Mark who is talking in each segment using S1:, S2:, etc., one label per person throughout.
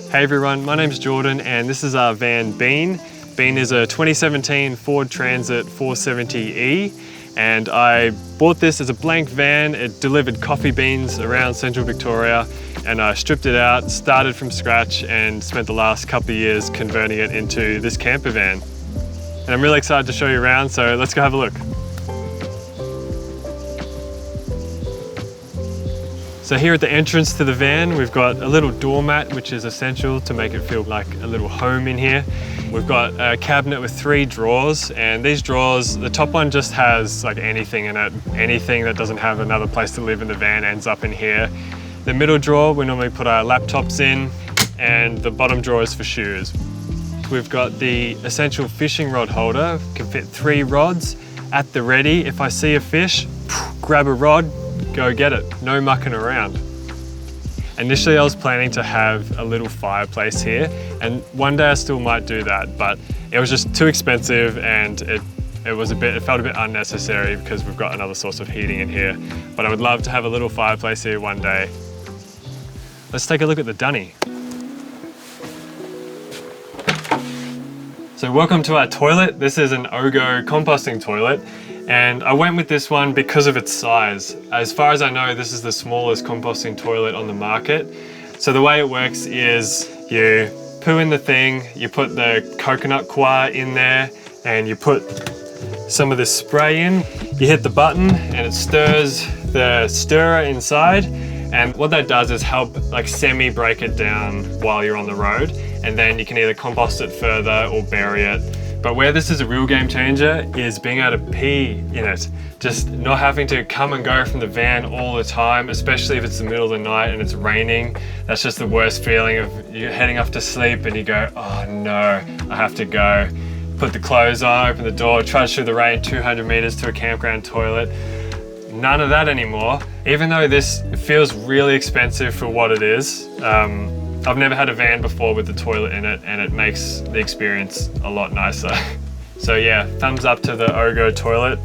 S1: Hey everyone, my name's Jordan and this is our van Bean. Bean is a 2017 Ford Transit 470e and I bought this as a blank van. It delivered coffee beans around central Victoria and I stripped it out, started from scratch and spent the last couple of years converting it into this camper van. And I'm really excited to show you around, so let's go have a look. So here at the entrance to the van, we've got a little doormat, which is essential to make it feel like a little home in here. We've got a cabinet with 3 drawers, and these drawers, the top one just has like anything in it. Anything that doesn't have another place to live in the van ends up in here. The middle drawer, we normally put our laptops in, and the bottom drawer is for shoes. We've got the essential fishing rod holder, can fit 3 rods at the ready. If I see a fish, grab a rod, go get it, no mucking around. Initially I was planning to have a little fireplace here, and one day I still might do that, but it was just too expensive and it felt a bit unnecessary because we've got another source of heating in here. But I would love to have a little fireplace here one day. Let's take a look at the dunny. So welcome to our toilet. This is an Ogo composting toilet. And I went with this one because of its size. As far as I know, this is the smallest composting toilet on the market. So the way it works is you poo in the thing, you put the coconut coir in there, and you put some of this spray in. You hit the button and it stirs the stirrer inside. And what that does is help like semi-break it down while you're on the road. And then you can either compost it further or bury it. But where this is a real game changer is being able to pee in it. Just not having to come and go from the van all the time, especially if it's the middle of the night and it's raining. That's just the worst feeling of you heading off to sleep and you go, oh no, I have to go. Put the clothes on, open the door, trudge through the rain 200 meters to a campground toilet. None of that anymore. Even though this feels really expensive for what it is, I've never had a van before with the toilet in it, and it makes the experience a lot nicer. So yeah, thumbs up to the Ogo toilet.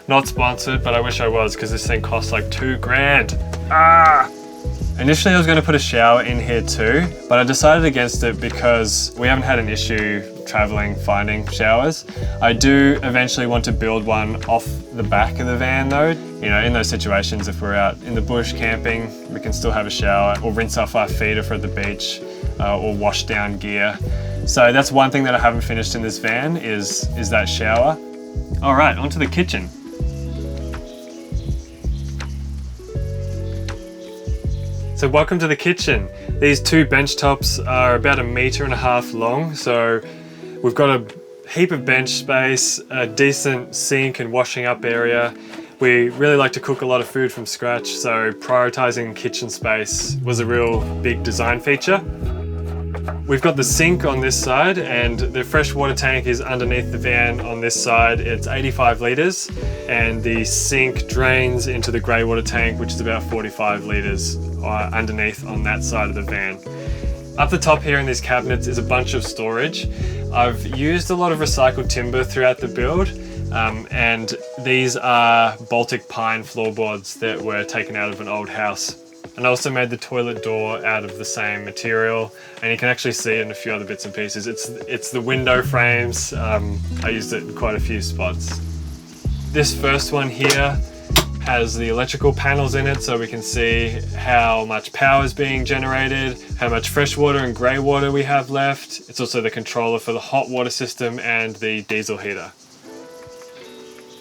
S1: Not sponsored, but I wish I was, because this thing costs like $2,000. Ah! Initially I was going to put a shower in here too, but I decided against it because we haven't had an issue traveling finding showers. I do eventually want to build one off the back of the van though. You know, in those situations, if we're out in the bush camping, we can still have a shower or rinse off our feet if we're at the beach or wash down gear. So that's one thing that I haven't finished in this van is that shower. All right, onto the kitchen. So welcome to the kitchen. These 2 bench tops are about 1.5 meters long. So we've got a heap of bench space, a decent sink and washing up area. We really like to cook a lot of food from scratch, so prioritizing kitchen space was a real big design feature. We've got the sink on this side and the fresh water tank is underneath the van on this side. It's 85 litres and the sink drains into the grey water tank, which is about 45 litres underneath on that side of the van. Up the top here in these cabinets is a bunch of storage. I've used a lot of recycled timber throughout the build, and these are Baltic pine floorboards that were taken out of an old house. And I also made the toilet door out of the same material, and you can actually see it in a few other bits and pieces. It's the window frames. I used it in quite a few spots. This first one here has the electrical panels in it, so we can see how much power is being generated, how much fresh water and grey water we have left. It's also the controller for the hot water system and the diesel heater.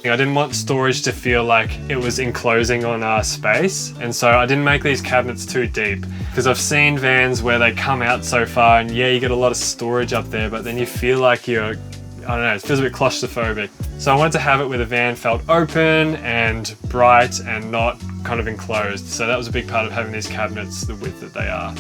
S1: I didn't want storage to feel like it was enclosing on our space, and so I didn't make these cabinets too deep, because I've seen vans where they come out so far and yeah, you get a lot of storage up there, but then you feel like you're, I don't know, it feels a bit claustrophobic. So I wanted to have it where the van felt open and bright and not kind of enclosed. So that was a big part of having these cabinets the width that they are.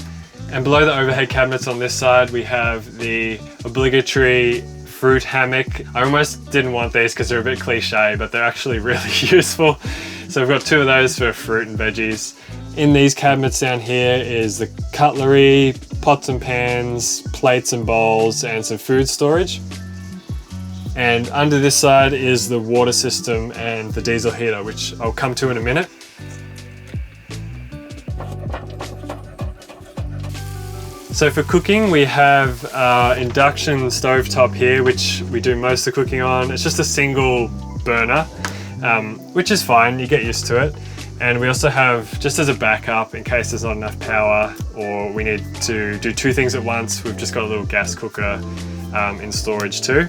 S1: And below the overhead cabinets on this side, we have the obligatory fruit hammock. I almost didn't want these because they're a bit cliche, but they're actually really useful. So we've got 2 of those for fruit and veggies. In these cabinets down here is the cutlery, pots and pans, plates and bowls, and some food storage. And under this side is the water system and the diesel heater, which I'll come to in a minute. So for cooking, we have our induction stovetop here, which we do most of the cooking on. It's just a single burner, which is fine, you get used to it. And we also have, just as a backup, in case there's not enough power or we need to do two things at once, we've just got a little gas cooker in storage too.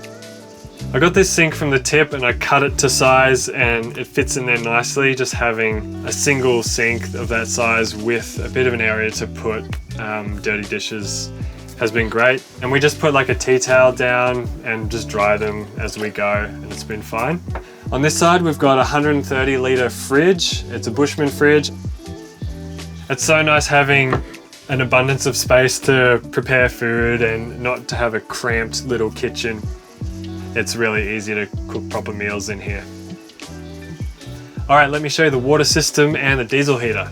S1: I got this sink from the tip and I cut it to size and it fits in there nicely. Just having a single sink of that size with a bit of an area to put dirty dishes has been great. And we just put like a tea towel down and just dry them as we go, and it's been fine. On this side, we've got a 130 litre fridge. It's a Bushman fridge. It's so nice having an abundance of space to prepare food and not to have a cramped little kitchen. It's really easy to cook proper meals in here. All right, let me show you the water system and the diesel heater.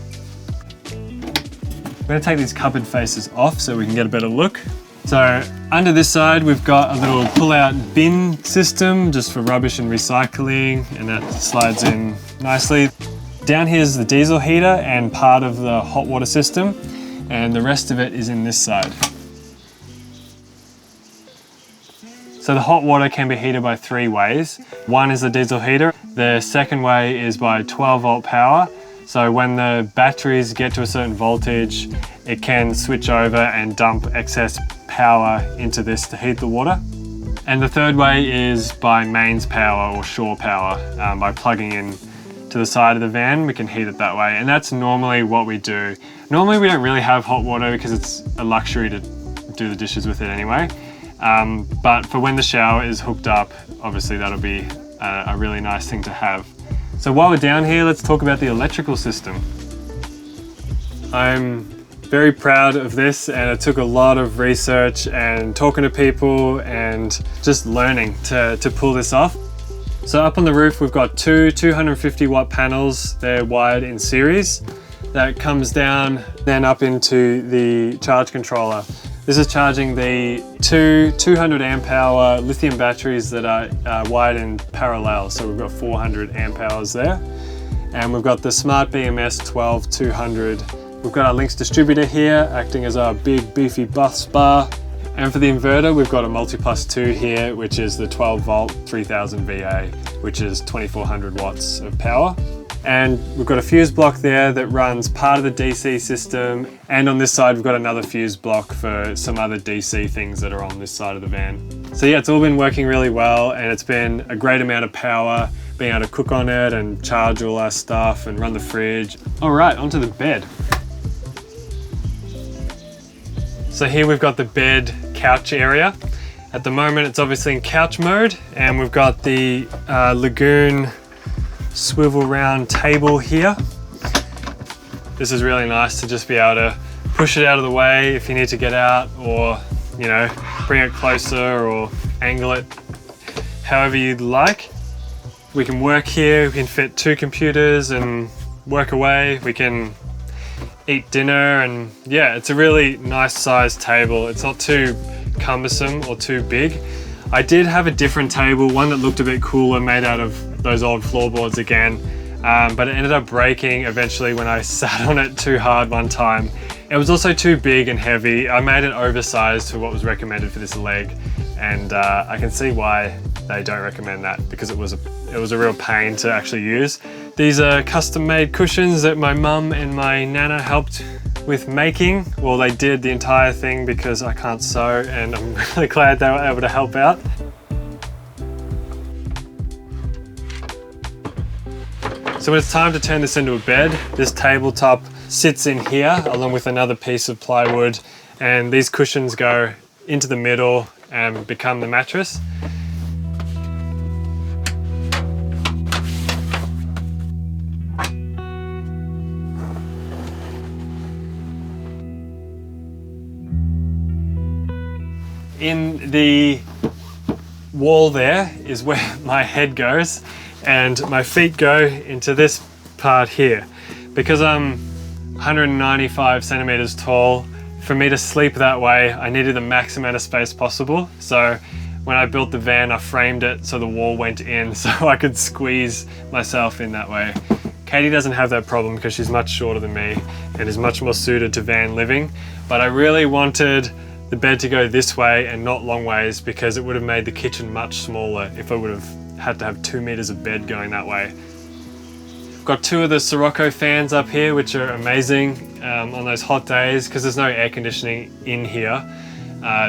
S1: I'm going to take these cupboard faces off so we can get a better look. So under this side, we've got a little pull-out bin system just for rubbish and recycling, and that slides in nicely. Down here is the diesel heater and part of the hot water system, and the rest of it is in this side. So the hot water can be heated by three ways. One is the diesel heater. The second way is by 12 volt power. So when the batteries get to a certain voltage, it can switch over and dump excess power into this to heat the water. And the third way is by mains power or shore power. By plugging in to the side of the van, we can heat it that way. And that's normally what we do. Normally we don't really have hot water because it's a luxury to do the dishes with it anyway. But for when the shower is hooked up, obviously that'll be a really nice thing to have. So while we're down here, let's talk about the electrical system. I'm very proud of this, and it took a lot of research and talking to people and just learning to pull this off. So up on the roof, we've got two 250 watt panels. They're wired in series. That comes down then up into the charge controller. This is charging the two 200 amp hour lithium batteries that are wired in parallel. So we've got 400 amp hours there. And we've got the Smart BMS 12200. We've got our Lynx distributor here, acting as our big beefy bus bar. And for the inverter, we've got a Multi+2 here, which is the 12 volt 3000 VA, which is 2400 watts of power. And we've got a fuse block there that runs part of the DC system. And on this side, we've got another fuse block for some other DC things that are on this side of the van. So yeah, it's all been working really well, and it's been a great amount of power, being able to cook on it and charge all our stuff and run the fridge. All right, onto the bed. So here we've got the bed couch area. At the moment, it's obviously in couch mode, and we've got the Lagoon swivel round table here. This is really nice to just be able to push it out of the way if you need to get out, or you know, bring it closer or angle it however you'd like. We can work here, we can fit two computers and work away. We can eat dinner, and yeah, it's a really nice sized table. It's not too cumbersome or too big. I did have a different table, one that looked a bit cooler, made out of those old floorboards again, but it ended up breaking eventually when I sat on it too hard one time. It was also too big and heavy. I made it oversized for what was recommended for this leg, and I can see why they don't recommend that, because it was a real pain to actually use. These are custom made cushions that my mum and my nana helped with making. Well, they did the entire thing because I can't sew, and I'm really glad they were able to help out. So when it's time to turn this into a bed, this tabletop sits in here along with another piece of plywood, and these cushions go into the middle and become the mattress. In the wall there is where my head goes, and my feet go into this part here. Because I'm 195 centimeters tall, for me to sleep that way, I needed the max amount of space possible. So when I built the van, I framed it so the wall went in so I could squeeze myself in that way Katie doesn't have that problem because she's much shorter than me and is much more suited to van living, but I really wanted the bed to go this way and not long ways because it would have made the kitchen much smaller if I would have had to have 2 meters of bed going that way. I've got 2 of the Sirocco fans up here, which are amazing on those hot days because there's no air conditioning in here.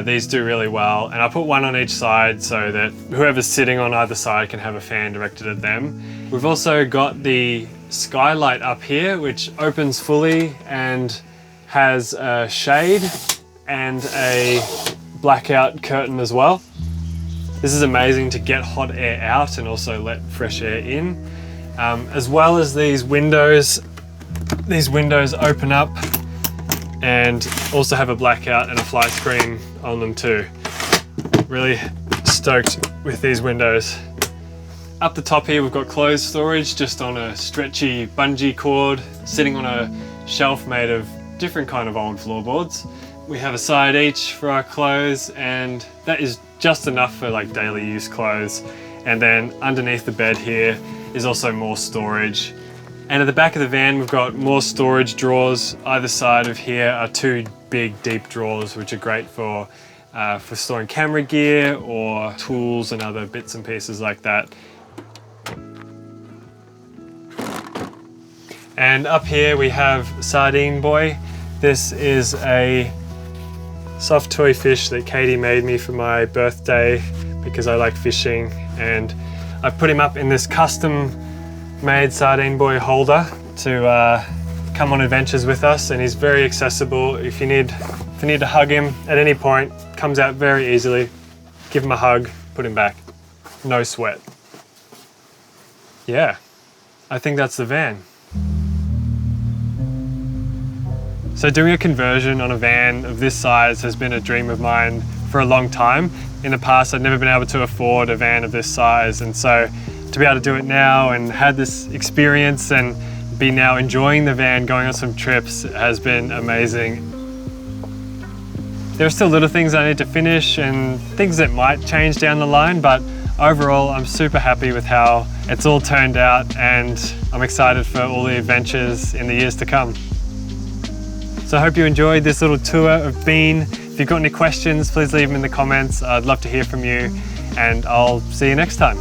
S1: These do really well, and I put 1 on each side so that whoever's sitting on either side can have a fan directed at them. We've also got the skylight up here, which opens fully and has a shade and a blackout curtain as well. This is amazing to get hot air out and also let fresh air in. As well as these windows open up and also have a blackout and a fly screen on them too. Really stoked with these windows. Up the top here we've got clothes storage just on a stretchy bungee cord sitting on a shelf made of different kind of old floorboards. We have a side each for our clothes, and that is just enough for like daily use clothes. And then underneath the bed here is also more storage. And at the back of the van we've got more storage drawers. Either side of here are 2 big deep drawers which are great for storing camera gear or tools and other bits and pieces like that. And up here we have Sardine Boy. This is a soft toy fish that Katie made me for my birthday because I like fishing, and I've put him up in this custom made Sardine Boy holder to come on adventures with us, and he's very accessible. If you need to hug him at any point, comes out very easily. Give him a hug, put him back. No sweat. Yeah, I think that's the van. So doing a conversion on a van of this size has been a dream of mine for a long time. In the past, I'd never been able to afford a van of this size, and so to be able to do it now and had this experience and be now enjoying the van, going on some trips, has been amazing. There are still little things I need to finish and things that might change down the line, but overall I'm super happy with how it's all turned out, and I'm excited for all the adventures in the years to come. So I hope you enjoyed this little tour of Bean. If you've got any questions, please leave them in the comments. I'd love to hear from you, and I'll see you next time.